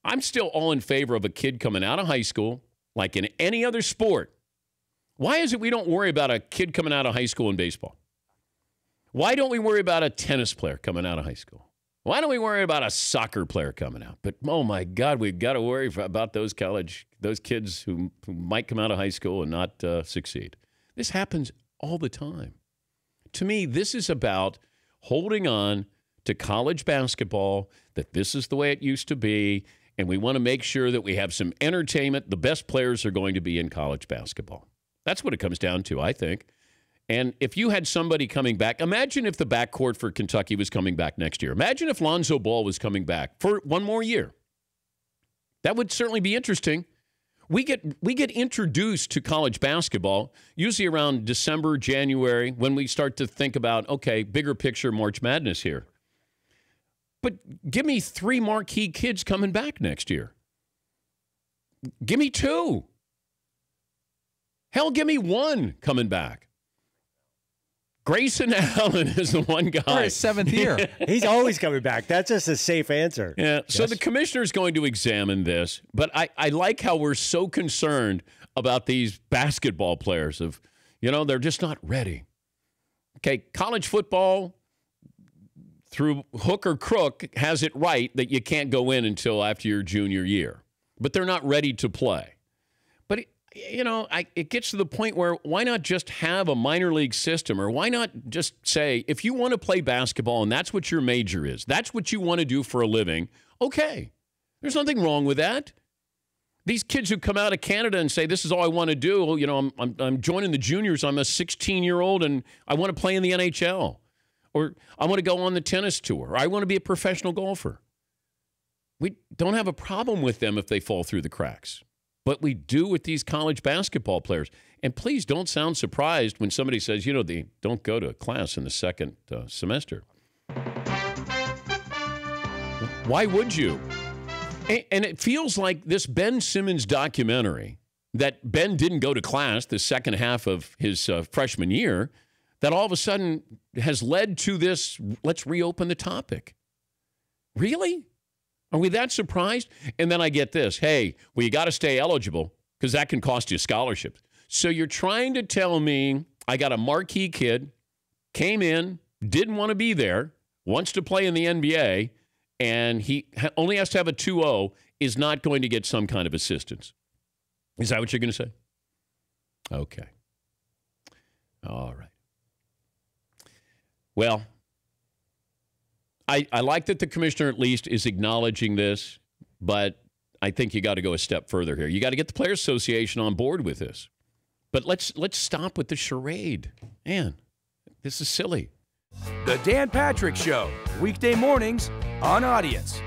I'm still all in favor of a kid coming out of high school, like in any other sport. Why is it we don't worry about a kid coming out of high school in baseball? Why don't we worry about a tennis player coming out of high school? Why don't we worry about a soccer player coming out? But, oh, my God, we've got to worry about those kids who might come out of high school and not succeed. This happens all the time. To me, this is about holding on to college basketball, that this is the way it used to be, and we want to make sure that we have some entertainment. The best players are going to be in college basketball. That's what it comes down to, I think. And if you had somebody coming back, imagine if the backcourt for Kentucky was coming back next year. Imagine if Lonzo Ball was coming back for one more year. That would certainly be interesting. We get introduced to college basketball usually around December, January, when we start to think about, okay, bigger picture March Madness here. But give me 3 marquee kids coming back next year. Give me 2. Hell, give me 1 coming back. Grayson Allen is the one guy. For his 7th year. He's always coming back. That's just a safe answer. Yeah. So the commissioner is going to examine this, but I like how we're so concerned about these basketball players of, they're just not ready. Okay, college football, through hook or crook, has it right that you can't go in until after your junior year, but they're not ready to play. But it gets to the point where why not just have a minor league system, or why not just say, if you want to play basketball and that's what your major is, that's what you want to do for a living, okay. There's nothing wrong with that. These kids who come out of Canada and say, this is all I want to do, I'm joining the juniors, I'm a 16-year-old and I want to play in the NHL, or I want to go on the tennis tour, or I want to be a professional golfer. We don't have a problem with them if they fall through the cracks. But we do with these college basketball players. And please don't sound surprised when somebody says, they don't go to class in the second semester. Why would you? And it feels like this Ben Simmons documentary, that Ben didn't go to class the second half of his freshman year, that all of a sudden has led to this, let's reopen the topic. Really? Are we that surprised? And then I get this. Hey, well, you got to stay eligible because that can cost you scholarships. So you're trying to tell me I got a marquee kid, came in, didn't want to be there, wants to play in the NBA, and he only has to have a 2.0, is not going to get some kind of assistance. Is that what you're going to say? Okay. All right. Well, I like that the commissioner at least is acknowledging this, but I think you got to go a step further here. You got to get the Players Association on board with this. But let's stop with the charade. Man, this is silly. The Dan Patrick Show, weekday mornings on Audience.